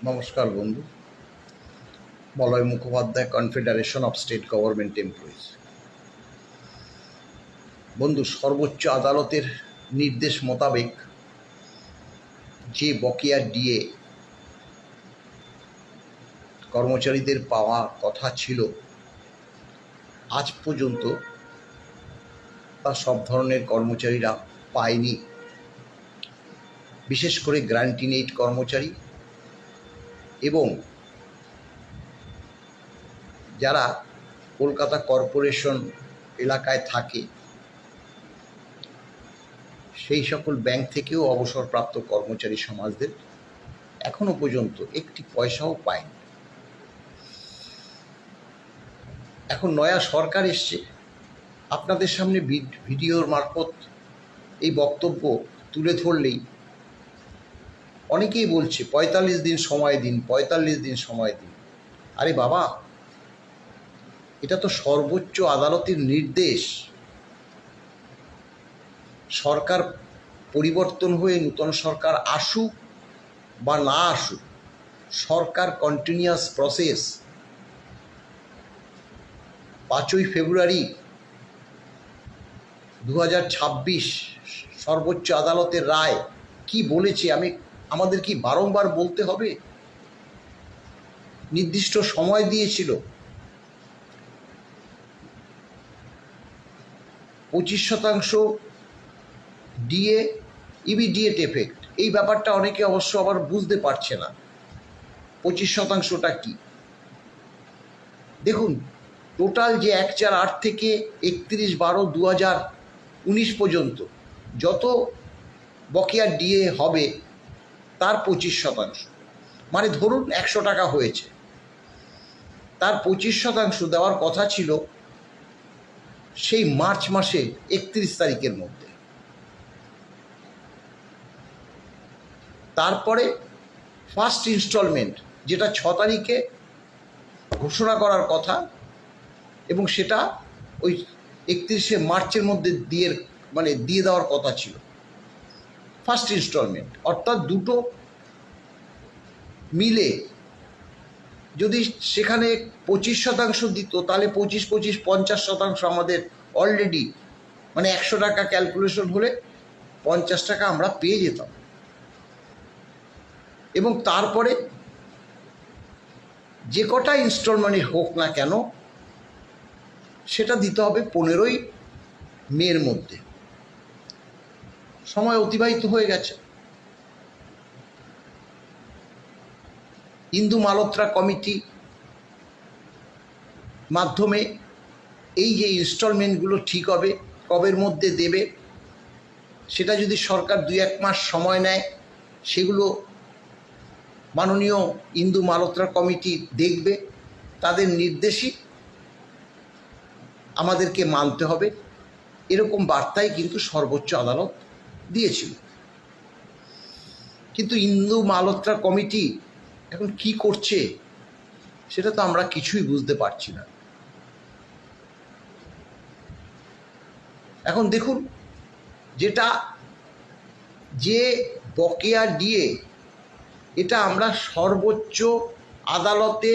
নমস্কার বন্ধু। Malay Mukhopadhyay, confederation of state government employees. বন্ধু, সর্বোচ্চ আদালতের নির্দেশ মোতাবেক যে বকেয়া ডিএ কর্মচারীদের পাওয়া কথা ছিল, আজ পর্যন্ত তা সব ধরনের কর্মচারীরা পায়নি। বিশেষ করে গ্র্যান্ট ইন এইড কর্মচারী এবং যারা কলকাতা কর্পোরেশন এলাকায় থাকে সেই সকল ব্যাংক থেকেও অবসরপ্রাপ্ত কর্মচারী সমাজদের এখনো পর্যন্ত একটি পয়সাও পায়নি। এখন নয়া সরকার এসছে, আপনাদের সামনে ভিডিওর মারফত এই বক্তব্য তুলে ধরলেই অনেকেই বলছে ৪৫ দিন সময় দিন, ৪৫ দিন সময় দিন। আরে বাবা, এটা তো সর্বোচ্চ আদালতের নির্দেশ। সরকার পরিবর্তন হয়ে নূতন সরকার আসুক বা না আসুক, সরকার কন্টিনিউয়াস প্রসেস। ৫ই ফেব্রুয়ারি ২০২৬ সর্বোচ্চ আদালতের রায় কি বলেছে আমাদের কি বারংবার বলতে হবে? নির্দিষ্ট সময় দিয়েছিল, ২৫% ডিএ ইমিডিয়েট এফেক্ট। এই ব্যাপারটা অনেকে অবশ্য আবার বুঝতে পারছে না ২৫%টা কি। দেখুন, টোটাল যে ১/৮ থেকে ৩১/১২/২০১৯ পর্যন্ত যত বকেয়া ডিএ হবে তার ২৫%, মানে ধরুন ১০০ টাকা হয়েছে, তার ২৫% দেওয়ার কথা ছিল সেই মার্চ মাসের ৩১ তারিখের মধ্যে। তারপরে ফার্স্ট ইনস্টলমেন্ট, যেটা ৬ তারিখে ঘোষণা করার কথা এবং সেটা ওই ৩১শে মার্চের মধ্যে দিয়ে দেওয়ার কথা ছিল ফার্স্ট ইনস্টলমেন্ট। অর্থাৎ দুটো মিলে যদি সেখানে ২৫% দিত, তাহলে ২৫ ৫০% আমাদের অলরেডি, মানে ১০০ টাকা ক্যালকুলেশন হলে ৫০ টাকা আমরা পেয়ে যেতাম। এবং তারপরে যে কটা ইনস্টলমেন্টে হোক না কেন সেটা দিতে হবে ১৫ই মের মধ্যে। সময় অতিবাহিত হয়ে গেছে। ইন্দু মালহোত্রা কমিটি মাধ্যমে এই যে ইনস্টলমেন্টগুলো ঠিক হবে, কবের মধ্যে দেবে, সেটা যদি সরকার ২-১ মাস সময় নেয়, সেগুলো মাননীয় ইন্দু মালহোত্রা কমিটি দেখবে, তাদের নির্দেশই আমাদেরকে মানতে হবে, এরকম বার্তাই কিন্তু সর্বোচ্চ আদালত দিয়েছিল। কিন্তু ইন্দু মালহোত্রা কমিটি এখন কি করছে সেটা তো আমরা কিছুই বুঝতে পারছি না। এখন দেখুন, যে বকেয়া ডিএ, এটা আমরা সর্বোচ্চ আদালতে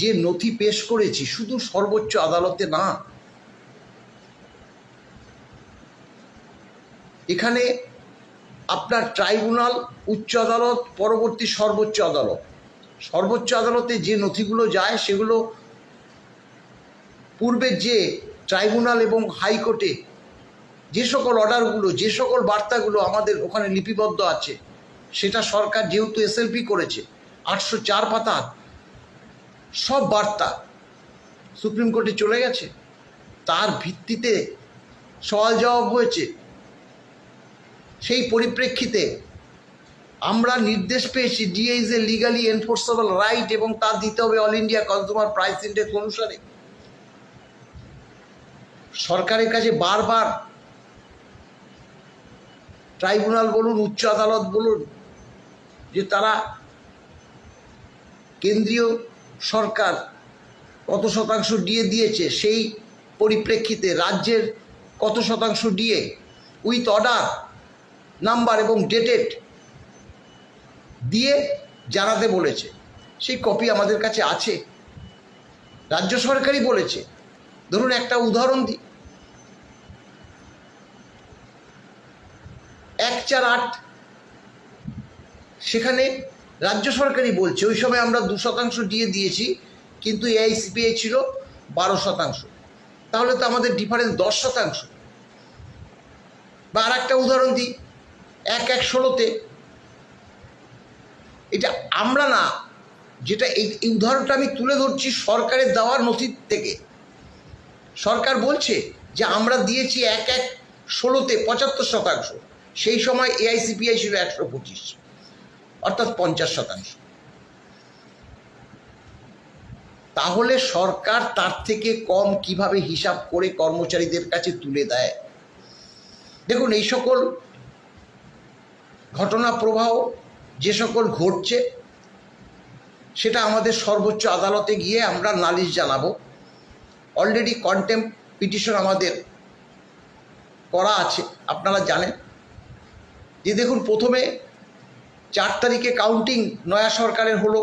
যে নথি পেশ করেছি, শুধু সর্বোচ্চ আদালতে না, এখানে আপনার ট্রাইব্যুনাল, উচ্চ আদালত, পরবর্তী সর্বোচ্চ আদালত। সর্বোচ্চ আদালতে যে নথিগুলো যায় সেগুলো পূর্বের যে ট্রাইব্যুনাল এবং হাইকোর্টে যে সকল অর্ডারগুলো, যে সকল বার্তাগুলো আমাদের ওখানে লিপিবদ্ধ আছে, সেটা সরকার যেহেতু এসএলপি করেছে, ৮০৪ পাতার সব বার্তা সুপ্রিম কোর্টে চলে গেছে। তার ভিত্তিতে সওয়াল জবাব হয়েছে। সেই পরিপ্রেক্ষিতে আমরা নির্দেশ পেয়েছি DA is a legally enforceable right এবং তা দিতে হবে all India consumer price index অনুসারে। সরকারের কাছে বারবার ট্রাইব্যুনাল বলুন, উচ্চ আদালত বলুন, যে তারা কেন্দ্রীয় সরকার কত শতাংশ ডিএ দিয়েছে, সেই পরিপ্রেক্ষিতে রাজ্যের কত শতাংশ ডিএ উইথ অর্ডার নাম্বার এবং ডেটেড দিয়ে জানাতে বলেছে, সেই কপি আমাদের কাছে আছে। রাজ্য সরকারই বলেছে। ধরুন একটা উদাহরণ দিই, 148 সেখানে রাজ্য সরকারই বলছে ওই সময় আমরা 2% দিয়ে দিয়েছি, কিন্তু এআইসিপিআই ছিল 12%। তাহলে তো আমাদের ডিফারেন্স 10%। বা আর একটা উদাহরণ দিই, 1116-তে, এটা আমরা না, যেটা এই উদাহরণটা আমি তুলে ধরছি সরকারের দেওয়ার নথি থেকে। সরকার বলছে যে আমরা দিয়েছি 1116-তে 75%, সেই সময় এআইসিপিআই ছিল 125, অর্থাৎ 50%। তাহলে সরকার তার থেকে কম কিভাবে হিসাব করে কর্মচারীদের কাছে তুলে দেয়? দেখুন, এই সকল ঘটনা প্রবাহ যে সকল ঘটছে, সেটা আমাদের সর্বোচ্চ আদালতে গিয়ে আমরা নালিশ জানাবো। অলরেডি কন্টেম্প পিটিশন আমাদের করা আছে, আপনারা জানেন। যে দেখুন, প্রথমে 4 তারিখে কাউন্টিং নয়া সরকারের হলো।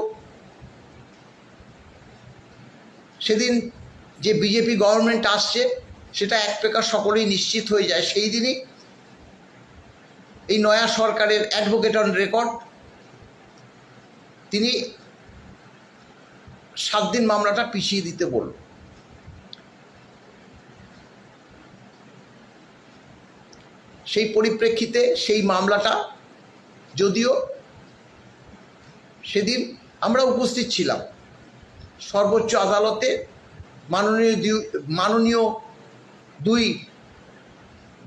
সেদিন যে বিজেপি গভর্নমেন্ট আসছে সেটা এক প্রকার সকলেই নিশ্চিত হয়ে যায়। সেই দিনই এই নয়া সরকারের অ্যাডভোকেট অন রেকর্ড তিনি 7 দিন মামলাটা পিছিয়ে দিতে বলল। সেই পরিপ্রেক্ষিতে সেই মামলাটা, যদিও সেদিন আমরা উপস্থিত ছিলাম, সর্বোচ্চ আদালতে মাননীয় 2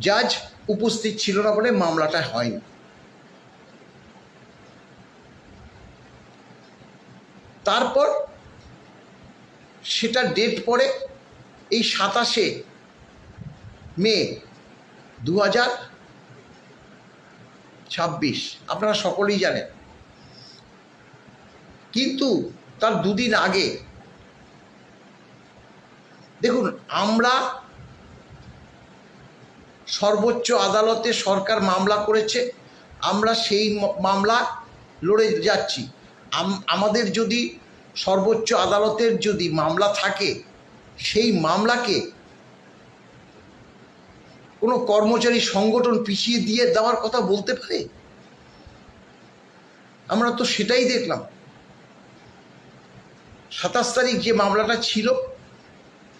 জাজ উপস্থিত ছিল না বলে মামলাটা হয়নি। তারপর সেটা ডেট পড়ে এই 27শে মে 2026, আপনারা সকলেই জানেন। কিন্তু তার 2 দিন আগে দেখুন, আমরা সর্বোচ্চ আদালতে সরকার মামলা করেছে, আমরা সেই মামলা লড়ে যাচ্ছি। আমাদের যদি সর্বোচ্চ আদালতের যদি মামলা থাকে, সেই মামলাকে কোনো কর্মচারী সংগঠন পিছিয়ে দিয়ে দেওয়ার কথা বলতে পারে? আমরা তো সেটাই দেখলাম। 27 তারিখ যে মামলাটা ছিল,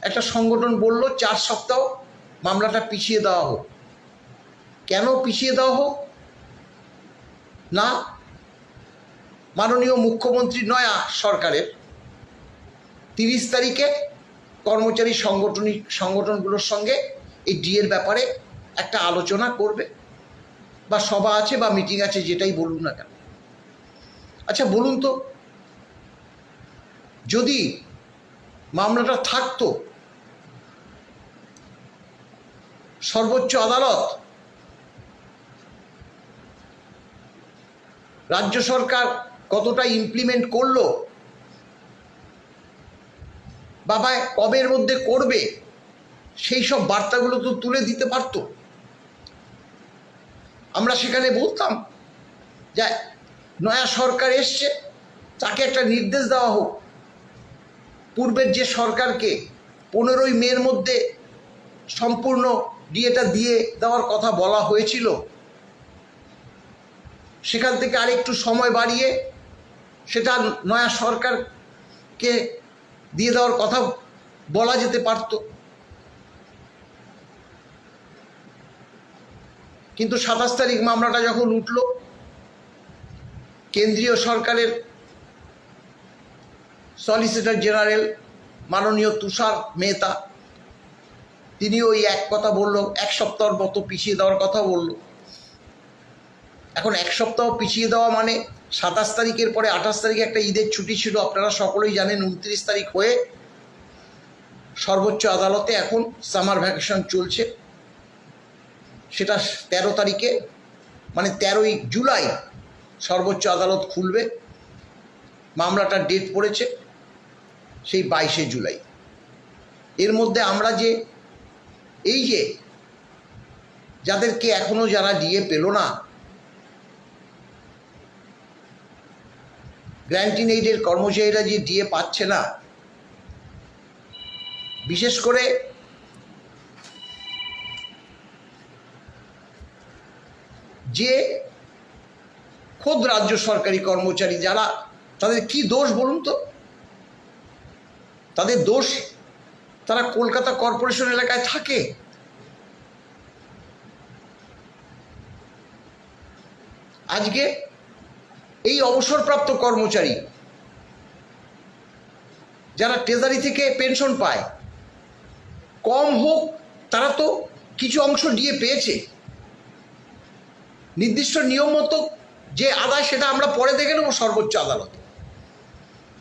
একটা সংগঠন বলল 4 সপ্তাহ মামলাটা পিছিয়ে দেওয়া হোক। কেন পিছিয়ে দেওয়া হোক? না, মাননীয় মুখ্যমন্ত্রী নয়া সরকারের 30 তারিখে কর্মচারী সংগঠনগুলোর সঙ্গে এই ডিএর ব্যাপারে একটা আলোচনা করবে, বা সভা আছে বা মিটিং আছে, যেটাই বলুন না কেন। আচ্ছা বলুন তো, যদি মামলাটা থাকতো, সর্বোচ্চ আদালত, রাজ্য সরকার কতটা ইমপ্লিমেন্ট করলো, বাবা কবের মধ্যে করবে, সেই সব বার্তাগুলো তো তুলে দিতে পারতো। আমরা সেখানে বলতাম যে নয়া সরকার এসছে, তাকে একটা নির্দেশ দেওয়া হোক। পূর্বের যে সরকারকে 15ই মের মধ্যে সম্পূর্ণ ডিএটা দিয়ে দেওয়ার কথা বলা হয়েছিল, সেখান থেকে আরেকটু সময় বাড়িয়ে সেটা নয়া সরকারকে দিয়ে দেওয়ার কথা বলা যেতে পারত। কিন্তু 27 তারিখ মামলাটা যখন উঠল, কেন্দ্রীয় সরকারের সলিসিটর জেনারেল মাননীয় তুষার মেহতা, তিনি ওই এক কথা বলল, 1 সপ্তাহর মতো পিছিয়ে দেওয়ার কথা বলল। এখন 1 সপ্তাহ পিছিয়ে দেওয়া মানে 27 তারিখের পরে 28 তারিখে একটা ঈদের ছুটি ছিল, আপনারা সকলেই জানেন। 29 তারিখ হয়ে সর্বোচ্চ আদালতে এখন সামার ভ্যাকেশন চলছে। সেটা 13 তারিখে, মানে 13ই জুলাই সর্বোচ্চ আদালত খুলবে। মামলাটার ডেট পড়েছে সেই 22শে জুলাই। এর মধ্যে আমরা যে এই যে যাদেরকে এখনও যারা ডিএ পেল না, গ্র্যান্টিন এইডের কর্মচারীরা যে ডিএ পাচ্ছে না, বিশেষ করে যে খোদ রাজ্য সরকারি কর্মচারী যারা, তাদের কি দোষ বলুন তো? তাদের দোষ, তারা কলকাতা কর্পোরেশন এলাকায় থাকে। আজকে এই অবসরপ্রাপ্ত কর্মচারী যারা ট্রেজারি থেকে পেনশন পায়, কম হোক তারা তো কিছু অংশ ডিএ পেয়েছে। নির্দিষ্ট নিয়ম মতো যে আদায় সেটা আমরা পরে দেখে নেব সর্বোচ্চ আদালত।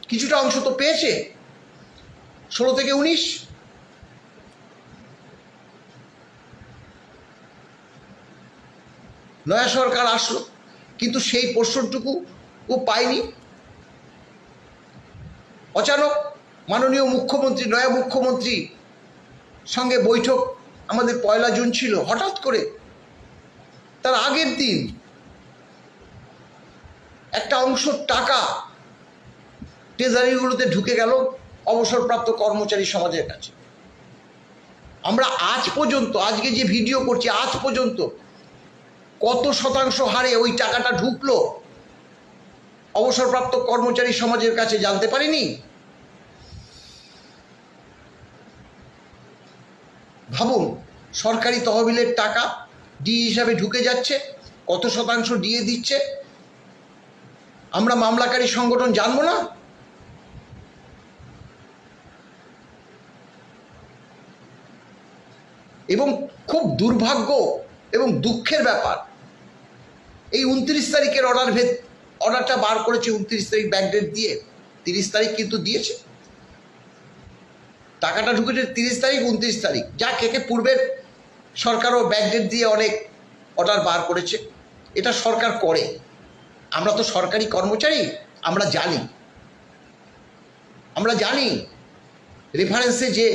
কিছুটা অংশ তো পেয়েছে, 16 থেকে 19। নয়া সরকার আসলো, কিন্তু সেই পোর্শনটুকু ও পায়নি। অচানক মাননীয় মুখ্যমন্ত্রী, নয়া মুখ্যমন্ত্রী সঙ্গে বৈঠক আমাদের 1 জুন ছিল। হঠাৎ করে তার আগের দিন একটা অংশ টাকা ট্রেজারিগুলোতে ঢুকে গেল অবসরপ্রাপ্ত কর্মচারী সমাজের কাছে। আমরা আজ পর্যন্ত, আজকে যে ভিডিও করছি, আজ পর্যন্ত কত শতাংশ হারে ওই টাকাটা ঢুকলো অবসরপ্রাপ্ত কর্মচারী সমাজের কাছে জানতে পারিনি। ভাবুন, সরকারি তহবিলের টাকা ডি হিসাবে ঢুকে যাচ্ছে, কত শতাংশ দিয়ে দিচ্ছে, আমরা মামলাকারী সংগঠন জানবো না? এবং খুব দুর্ভাগ্য এবং দুঃখের ব্যাপার, এই 29 তারিখের অর্ডারটা বার করেছে, 29 তারিখ ব্যাকডেট দিয়ে, 30 তারিখ কিন্তু দিয়েছে। টাকাটা ঢুকেছে 30 তারিখ, 29 তারিখ, যা কেকে পূর্বের সরকারও ব্যাকডেট দিয়ে অনেক অর্ডার বার করেছে। এটা সরকার করে, আমরা তো সরকারি কর্মচারী, আমরা জানি রেফারেন্সে যে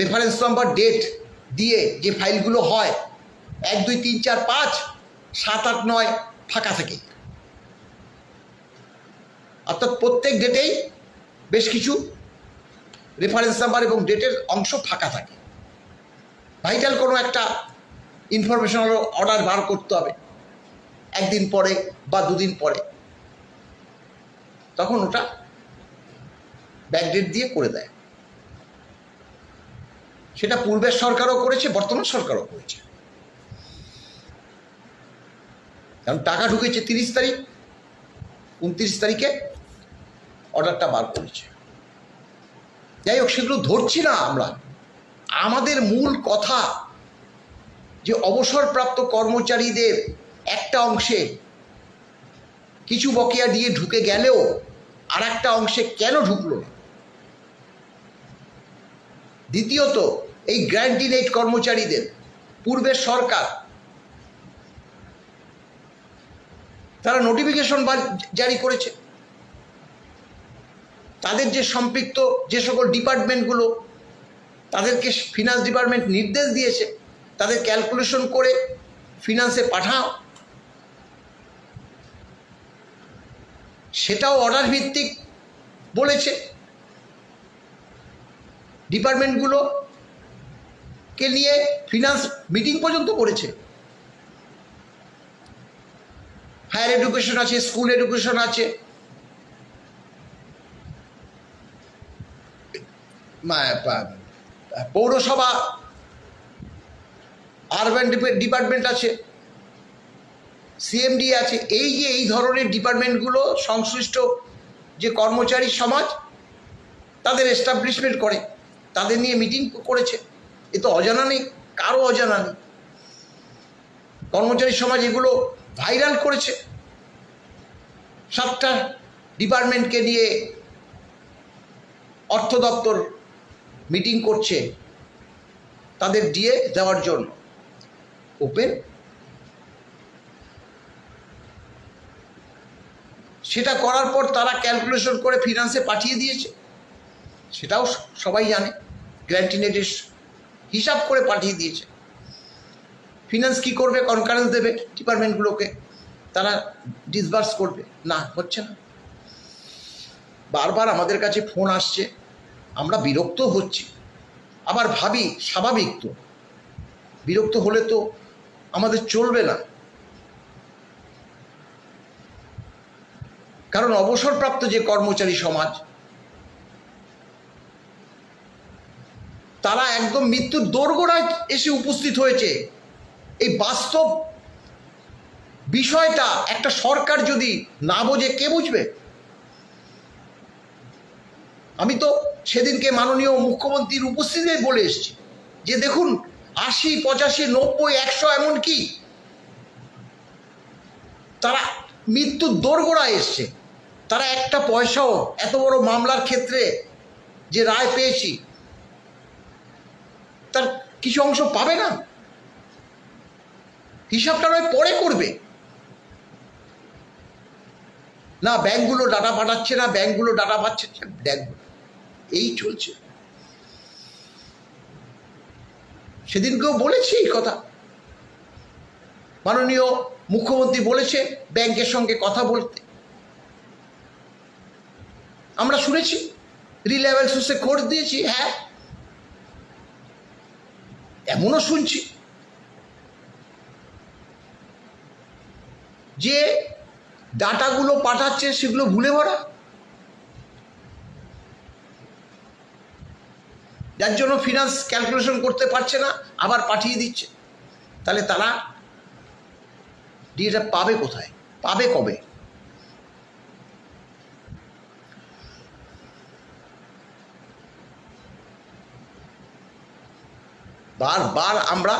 রেফারেন্স নাম্বার ডেট দিয়ে যে ফাইলগুলো হয়, 1, 2, 3, 4, 5, 7, 8, 9 ফাঁকা থাকে। অর্থাৎ প্রত্যেক ডেটেই বেশ কিছু রেফারেন্স নাম্বার এবং ডেটের অংশ ফাঁকা থাকে। ভাইটাল কোনো একটা ইনফরমেশন অর্ডার বার করতে হবে 1 দিন পরে বা 2 দিন পরে, তখন ওটা ব্যাকডেট দিয়ে করে দেয়। সেটা পূর্বের সরকারও করেছে, বর্তমান সরকারও করেছে। কারণ টাকা ঢুকেছে 30 তারিখ, 29 তারিখে অর্ডারটা বার করেছে। যাই হোক, সেগুলো ধরছি না আমরা। আমাদের মূল কথা যে অবসরপ্রাপ্ত কর্মচারীদের একটা অংশে কিছু বকেয়া দিয়ে ঢুকে গেলেও আর একটা অংশে কেন ঢুকলো না? দ্বিতীয়ত, এই গ্র্যান্টিন এইড কর্মচারীদের পূর্বের সরকার তারা নোটিফিকেশন জারি করেছে, তাদের যে সম্পৃক্ত যে সকল ডিপার্টমেন্টগুলো, তাদেরকে ফিনান্স ডিপার্টমেন্ট নির্দেশ দিয়েছে তাদের ক্যালকুলেশন করে ফিনান্সে পাঠাও। সেটাও অর্ডার ভিত্তিক বলেছে। ডিপার্টমেন্টগুলোকে নিয়ে ফিনান্স মিটিং পর্যন্ত করেছে। হায়ার এডুকেশন আছে, স্কুল এডুকেশন আছে, পৌরসভা, আরবান ডিপার্টমেন্ট আছে, সিএমডি আছে। এই ধরনের ডিপার্টমেন্টগুলো সংশ্লিষ্ট যে কর্মচারী সমাজ তাদের এস্টাবলিশমেন্ট করে, তাদের নিয়ে মিটিং করেছে। এ তো অজানা নেই, কারো অজানা নেই। কর্মচারী সমাজ এগুলো ভাইরাল করেছে। 7টা ডিপার্টমেন্টকে নিয়ে অর্থ দপ্তর মিটিং করছে তাদের ডিএ দেওয়ার জন্য। ওপেন, সেটা করার পর তারা ক্যালকুলেশন করে ফিনান্সে পাঠিয়ে দিয়েছে, সেটাও সবাই জানে। গ্র্যান্টিন এইডের হিসাব করে পাঠিয়ে দিয়েছে। ফিনান্স কি করবে? কনকারেন্স দেবে ডিপার্টমেন্টগুলোকে, তারা ডিসবার্স করবে, না হচ্ছে না। বারবার আমাদের কাছে ফোন আসছে, আমরা বিরক্ত হচ্ছি, আবার ভাবি স্বাভাবিক তো, বিরক্ত হলে তো আমাদের চলবে না। কারণ অবসরপ্রাপ্ত যে কর্মচারী সমাজ, তারা একদম মৃত্যুর দোরগোড়ায় এসে উপস্থিত হয়েছে। এই বাস্তব বিষয়টা একটা সরকার যদি না বোঝে, কে বুঝবে? আমি তো সেদিনকে মাননীয় মুখ্যমন্ত্রীর উপস্থিতিতে বলে এসেছি যে দেখুন ৮০, ৮৫, ৯০, ১০০ এমনকি তারা মৃত্যুর দোরগোড়ায় এসছে। তারা একটা পয়সাও এত বড় মামলার ক্ষেত্রে যে রায় পেয়েছি তার কিছু অংশ পাবে না। হিসাবটা নয় পরে করবে না, ব্যাংকগুলো ডাটা পাঠাচ্ছে না, ব্যাংকগুলো ডাটা পাচ্ছে, দেখব এই চলছে। সেদিনকেও বলেছি এই কথা, মাননীয় মুখ্যমন্ত্রী বলেছে ব্যাংকের সঙ্গে কথা বলতে, আমরা শুনেছি, রিলায়েবল সোর্সে খোঁজ দিয়েছি। হ্যাঁ, এমনও শুনছি যে ডাটাগুলো পাঠাচ্ছে সেগুলো ভুলে ভরা, যার জন্য ফিনান্স ক্যালকুলেশন করতে পারছে না, আবার পাঠিয়ে দিচ্ছে। তাহলে তারা ডিএটা পাবে কোথায়, পাবে কবে? বারবার আমরা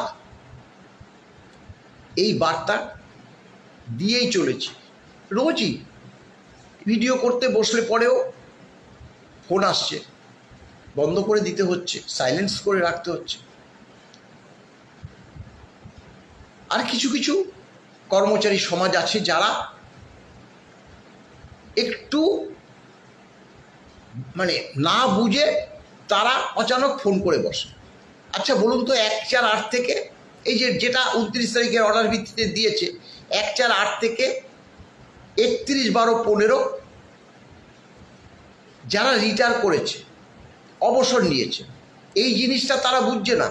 এই বার্তা দিয়েই চলেছি, রোজই ভিডিও করতে বসলে পরেও ফোন আসছে, বন্ধ করে দিতে হচ্ছে, সাইলেন্স করে রাখতে হচ্ছে। আর কিছু কিছু কর্মচারী সমাজ আছে যারা একটু মানে না বুঝে তারা অচানক ফোন করে বসে। আচ্ছা বলুন তো, 1/4/8 থেকে এই যেটা 29 তারিখের অর্ডার ভিত্তিতে দিয়েছে, 1/4/8 থেকে 31/12/15 যারা রিটায়ার করেছে, অবসর নিয়েছে, এই জিনিসটা তারা বুঝছে না।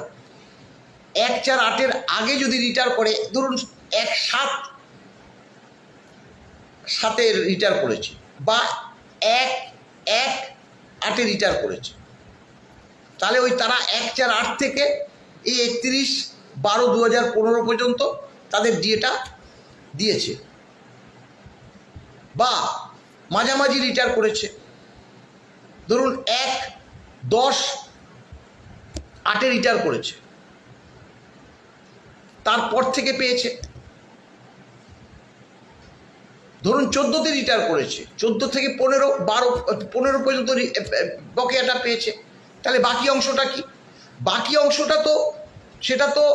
1/4/8-এর আগে যদি রিটায়ার করে, ধরুন 1/7/7 রিটায়ার করেছে বা 1/1/8 রিটায়ার করেছে, তাহলে ওই তারা 1/4/8 থেকে এই 31/12/2015 পর্যন্ত তাদের ডিএটা দিয়েছে, বা মাঝামাঝি রিটায়ার করেছে, ধরুন 1/10/8 রিটায়ার করেছে, তারপর থেকে পেয়েছে। ধরুন 14-তে রিটায়ার করেছে, 14 থেকে 15 পর্যন্ত বকেয়াটা পেয়েছে, তাহলে বাকি অংশটা কি? বাকি অংশটা তো সেটা তো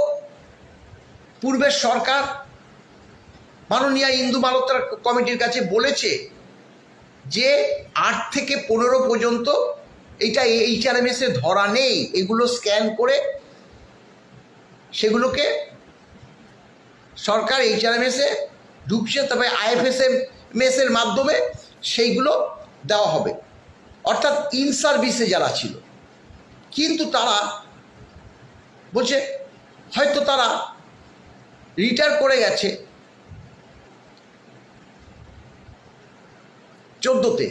পূর্বের সরকার মাননীয় ইন্দু মালহোত্রা কমিটির কাছে বলেছে যে 8 থেকে 15 পর্যন্ত এইটা HRMS-এ ধরা নেই, এগুলো স্ক্যান করে সেগুলোকে সরকার HRMS-এ ঢুকছে, তবে IFSMS-এর মাধ্যমে সেইগুলো দেওয়া হবে, অর্থাৎ ইন সার্ভিসে যারা ছিল। কিন্তু তারা বলছে হয়তো তারা রিটায়ার করে গেছে 14-তে,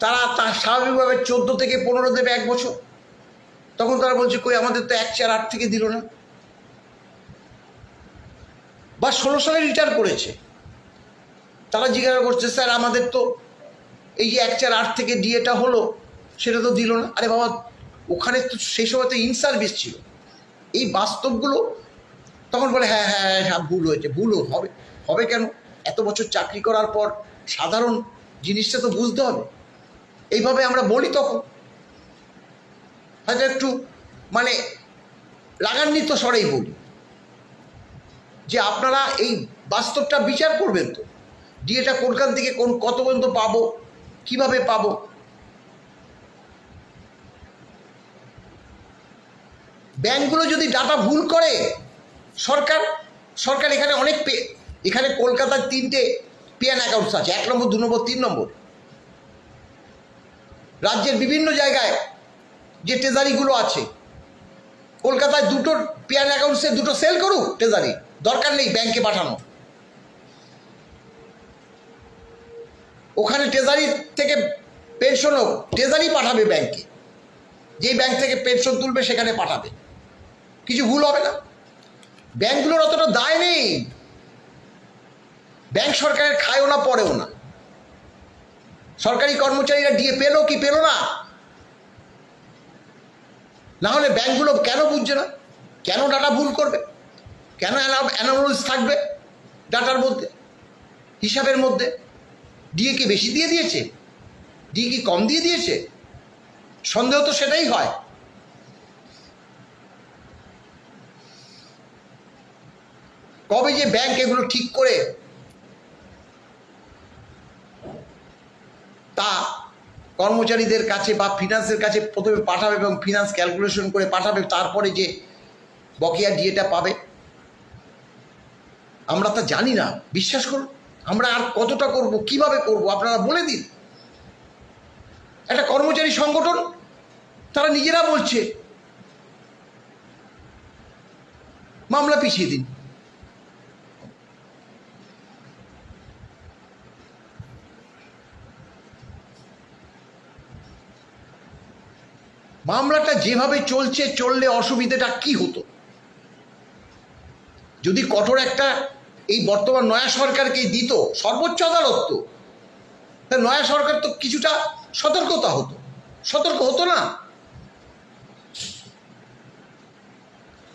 তারা স্বাভাবিকভাবে 14 থেকে 15 দেবে 1 বছর, তখন তারা বলছে কই আমাদের তো 1/4/8 থেকে দিল না। বা 16 সালে রিটায়ার করেছে, তারা জিজ্ঞাসা করছে স্যার আমাদের তো এই যে 1/4/8 থেকে ডিএটা হলো সেটা তো দিল না। আরে বাবা, ওখানে তো সেই সময় তো ইন সার্ভিস ছিল। এই বাস্তবগুলো তখন বলে হ্যাঁ হ্যাঁ হ্যাঁ ভুল হয়েছে। ভুল হবে কেন? এত বছর চাকরি করার পর সাধারণ জিনিসটা তো বুঝতে হবে। এইভাবে আমরা বলি, তখন হয়তো একটু মানে রাগান্বিত স্বরেই বলি যে আপনারা এই বাস্তবটা বিচার করবেন তো, ডিএটা কোনখান থেকে কত পর্যন্ত পাবো, কিভাবে পাবো। ব্যাংকগুলো যদি ডাটা ভুল করে, সরকার সরকার এখানে অনেক এখানে কলকাতার 3টে পেয়ান অ্যাকাউন্টস আছে, 1 নম্বর 2 নম্বর 3 নম্বর। রাজ্যের বিভিন্ন জায়গায় যে ট্রেজারিগুলো আছে, কলকাতায় 2টো পেয়ান অ্যাকাউন্টসে 2টো সেল করুক ট্রেজারি, দরকার নেই ব্যাংকে পাঠানো। ওখানে ট্রেজারি থেকে পেনশন হোক, ট্রেজারি পাঠাবে ব্যাংকে, যেই ব্যাংক থেকে পেনশন তুলবে সেখানে পাঠাবে, কিছু ভুল হবে না। ব্যাংকগুলোর অতটা দায় নেই, ব্যাংক সরকারের খায়ও না পড়েও না। সরকারি কর্মচারীরা ডিএ পেলো কি পেলো না, না হলে ব্যাংকগুলো কেন বুঝছে না, কেন ডাটা ভুল করবে, কেন অ্যানোমালিস থাকবে ডাটার মধ্যে, হিসাবের মধ্যে? ডিএ কি বেশি দিয়ে দিয়েছে, ডিএ কি কম দিয়ে দিয়েছে? সন্দেহ তো সেটাই হয়। কবে যে ব্যাংক এগুলো ঠিক করে তা কর্মচারীদের কাছে বা ফিনান্সের কাছে প্রথমে পাঠাবে এবং ফিনান্স ক্যালকুলেশন করে পাঠাবে, তারপরে যে বকেয়া ডিএটা পাবে, আমরা তা জানি না। বিশ্বাস করুন, আমরা আর কতটা করব, কিভাবে করব, আপনারা বলে দিন। একটা কর্মচারী সংগঠন তারা নিজেরা বলছে মামলা পিছিয়ে দিন। মামলাটা যেভাবে চলছে, চললে অসুবিধাটা কি হতো? যদি কঠোর একটা এই বর্তমান নয়া সরকারকে দিত সর্বোচ্চ আদালত, তো নয়া সরকার তো কিছুটা সতর্ক হতো না?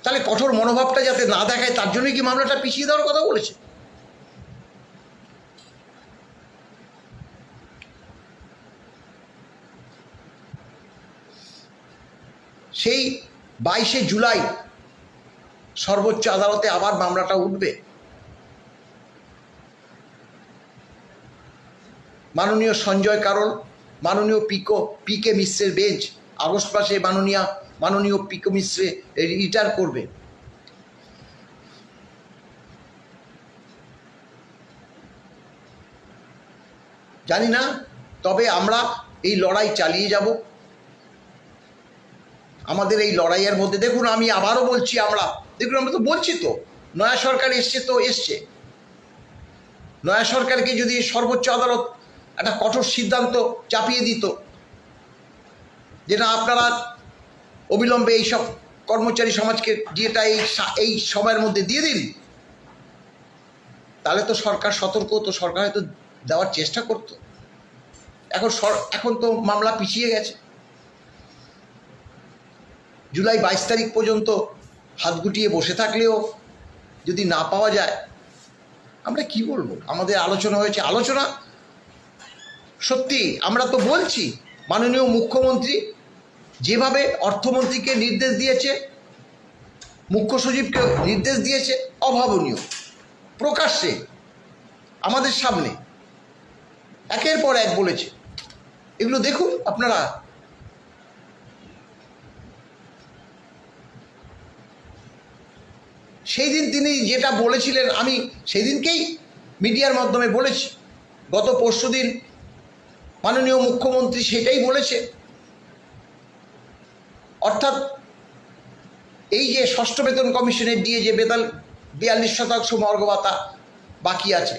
তাহলে কঠোর মনোভাবটা যাতে না দেখায় তার জন্যই কি মামলাটা পিছিয়ে দেওয়ার কথা বলেছে? সেই 22শে জুলাই সর্বোচ্চ আদালতে আবার মামলাটা উঠবে। মাননীয় সঞ্জয় কারোল, মাননীয় পিকে মিশ্রের বেঞ্চ আগস্ট মাসে মাননীয় পিকে মিশ্রে রিটায়ার করবে। জানি না, তবে আমরা এই লড়াই চালিয়ে যাব। আমাদের এই লড়াইয়ের মধ্যে দেখুন, আমি আবারও বলছি, আমরা তো বলছি, তো নয়া সরকার এসছে। নয়া সরকারকে যদি সর্বোচ্চ আদালত একটা কঠোর সিদ্ধান্ত চাপিয়ে দিত, যেটা আপনারা অবিলম্বে এইসব কর্মচারী সমাজকে যেটা এই সময়ের মধ্যে দিয়ে দিন, তাহলে তো সরকার সতর্ক হতো, সরকার হয়তো দেওয়ার চেষ্টা করত। এখন তো মামলা পিছিয়ে গেছে। জুলাই 22 তারিখ পর্যন্ত হাত গুটিয়ে বসে থাকলেও যদি না পাওয়া যায়, আমরা কি বলবো? আমাদের আলোচনা হয়েছে, আলোচনা সত্যি আমরা তো বলছি, মাননীয় মুখ্যমন্ত্রী যেভাবে অর্থমন্ত্রীকে নির্দেশ দিয়েছে, মুখ্য সচিবকে নির্দেশ দিয়েছে, অভাবনীয়, প্রকাশ্যে আমাদের সামনে একের পর এক বলেছে। এগুলো দেখুন আপনারা। সেই দিন তিনি যেটা বলেছিলেন, আমি সেই দিনকেই মিডিয়ার মাধ্যমে বলেছি, গত পরশুদিন মাননীয় মুখ্যমন্ত্রী সেটাই বলেছে। অর্থাৎ এই যে ষষ্ঠ বেতন কমিশনের দিয়ে যে বেতন 42% মর্গ ভাতা বাকি আছে,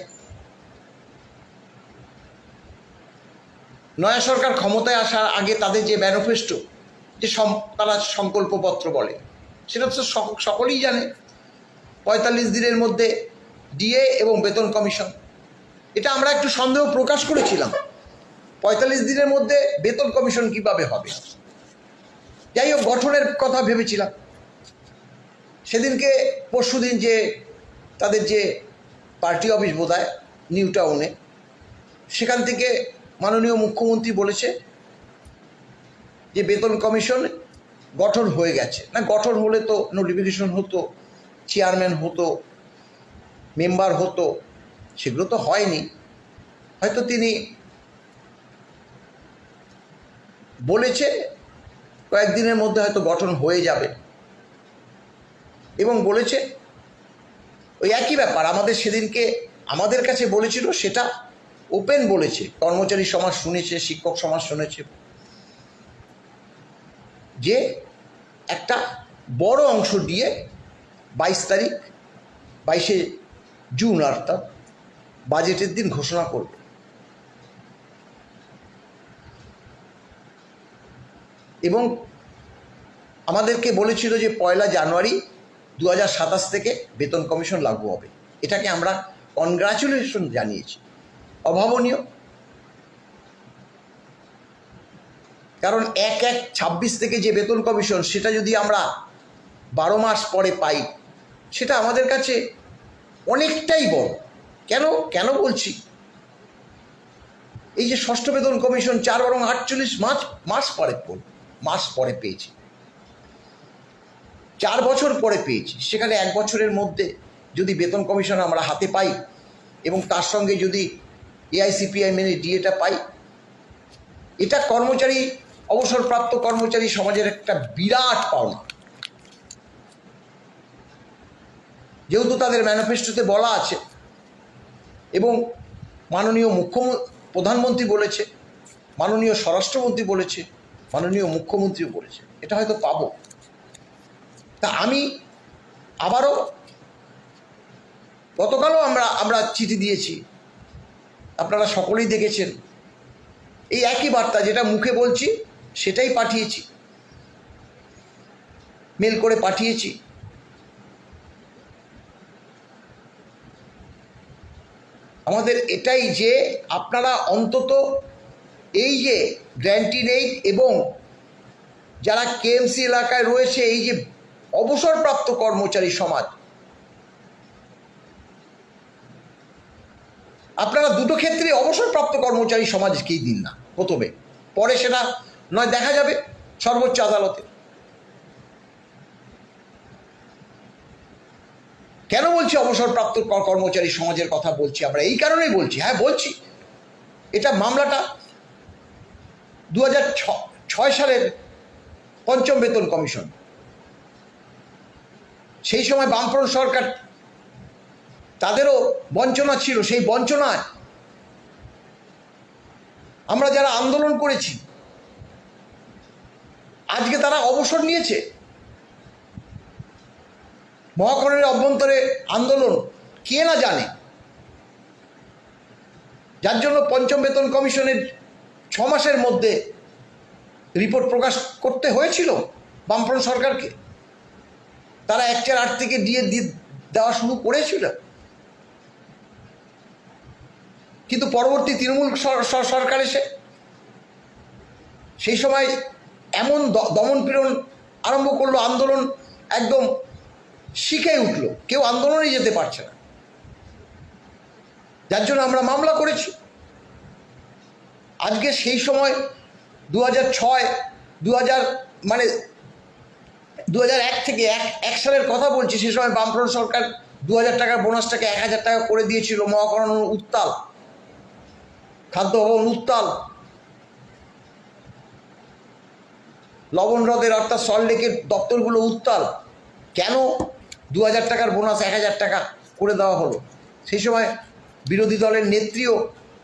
নয়া সরকার ক্ষমতায় আসার আগে তাদের যে ম্যানিফেস্টো, যে তারা সংকল্পপত্র বলে, সেটা তো সকলেই জানে। 45 দিনের মধ্যে ডিএ এবং বেতন কমিশন, এটা আমরা একটু সন্দেহ প্রকাশ করেছিলাম, 45 দিনের মধ্যে বেতন কমিশন কিভাবে হবে। যাই হোক, গঠনের কথা ভেবেছিলাম। সেদিনকে পরশুদিন যে তাদের যে পার্টি অফিস বোধহয় নিউ টাউনে, সেখান থেকে মাননীয় মুখ্যমন্ত্রী বলেছে যে বেতন কমিশন গঠন হয়ে গেছে। না, গঠন হলে তো নোটিফিকেশন হতো, চেয়ারম্যান হতো, মেম্বার হতো, সেগুলো তো হয়নি। হয়তো তিনি বলেছে কয়েকদিনের মধ্যে হয়তো গঠন হয়ে যাবে, এবং বলেছে ওই একই ব্যাপার। আমাদের সেদিনকে আমাদের কাছে বলেছিল, সেটা ওপেন বলেছে, কর্মচারী সমাজ শুনেছে, শিক্ষক সমাজ শুনেছে, যে একটা বড় অংশ দিয়ে 22 জুন অর্থাৎ বাজেটের দিন ঘোষণা করবে। এবং আমাদেরকে বলেছিল যে 1 জানুয়ারি 2027 থেকে বেতন কমিশন লাগু হবে। এটাকে আমরা কনগ্রাচুলেশন জানিয়েছি। অভাবনীয়, কারণ 1/1/26 থেকে যে বেতন কমিশন, সেটা যদি আমরা 12 মাস পরে পাই, সেটা আমাদের কাছে অনেকটাই বড়। কেন বলছি, এই যে ষষ্ঠ বেতন কমিশন 4 বরং 48 মাস পরে পেয়েছি, 4 বছর পরে পেয়েছি। সেখানে 1 বছরের মধ্যে যদি বেতন কমিশন আমরা হাতে পাই এবং তার সঙ্গে যদি এআইসিপিআই মেনে ডিএটা পাই, এটা কর্মচারী, অবসরপ্রাপ্ত কর্মচারী সমাজের একটা বিরাট পাওনা। যেহেতু তাদের ম্যানিফেস্টোতে বলা আছে এবং মাননীয় প্রধানমন্ত্রী বলেছে, মাননীয় স্বরাষ্ট্রমন্ত্রী বলেছে, মাননীয় মুখ্যমন্ত্রীও বলেছে, এটা হয়তো পাবো। তা আমি আবারও, গতকালও আমরা চিঠি দিয়েছি, আপনারা সকলেই দেখেছেন। এই একই বার্তা, যেটা মুখে বলছি সেটাই পাঠিয়েছি, মেল করে পাঠিয়েছি। আমাদের এটাই যে আপনারা অন্তত এই যে গ্র্যান্টি নেই এবং যারা কেএমসি এলাকায় রয়েছে, এই যে অবসরপ্রাপ্ত কর্মচারী সমাজ, আপনারা দুটো ক্ষেত্রে অবসরপ্রাপ্ত কর্মচারী সমাজকেই দিন না প্রথমে, পরে সেটা নয় দেখা যাবে সর্বোচ্চ আদালতে। কেন বলছি অবসরপ্রাপ্ত কর্মচারী সমাজের কথা বলছি? আমরা এই কারণেই বলছি, বলছি এটা মামলাটা 2006 সালের 5ম বেতন কমিশন। সেই সময় বামফ্রন্ট সরকার, তাদেরও বঞ্চনা ছিল। সেই বঞ্চনায় আমরা যারা আন্দোলন করেছি, আজকে তারা অবসর নিয়েছে। মহাকরণের অভ্যন্তরে আন্দোলন কে না জানে, যার জন্য 5ম বেতন কমিশনের 6 মাসের মধ্যে রিপোর্ট প্রকাশ করতে হয়েছিল বামফ্রন্ট সরকারকে। তারা 1/8 থেকে দিয়ে দেওয়া শুরু করেছিল, কিন্তু পরবর্তী তৃণমূল সরকার এসে সেই সময় এমন দমনপীড়ন আরম্ভ করলো, আন্দোলন একদম শিখে উঠলো, কেউ আন্দোলনে যেতে পারছে না, যার জন্য আমরা মামলা করেছি। আজকে সেই সময় 2001 থেকে 1 সালের কথা বলছি, সেই সময় বামফ্রন্ট সরকার 2000 টাকার বোনাসটাকে 1000 টাকা করে দিয়েছিল। মহাকরণ উত্তাল, খাদ্য ভবন উত্তাল, লবণ হ্রদের অর্থাৎ সল্টলেকের দপ্তরগুলো উত্তাল। কেন 2000 টাকার বোনাস 1000 টাকা করে দেওয়া হলো? সেই সময় বিরোধী দলের নেত্রীও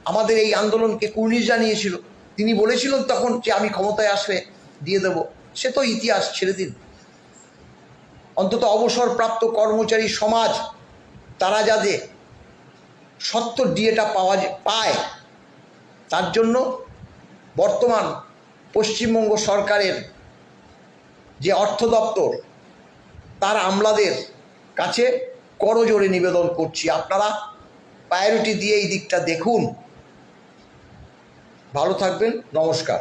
আমাদের এই আন্দোলনকে কুর্নিশ জানিয়েছিল। তিনি বলেছিলেন তখন যে আমি ক্ষমতায় আসলে দিয়ে দেব। সে তো ইতিহাস, ছেড়ে দিন। অন্তত অবসরপ্রাপ্ত কর্মচারী সমাজ, তারা যাতে 70 ডিএটা পায়, তার জন্য বর্তমান পশ্চিমবঙ্গ সরকারের যে অর্থ দপ্তর, তার আমলাদের কাছে করজোড়ে নিবেদন করছি, আপনারা প্রায়োরিটি দিয়ে এই দিকটা দেখুন। ভালো থাকবেন, নমস্কার।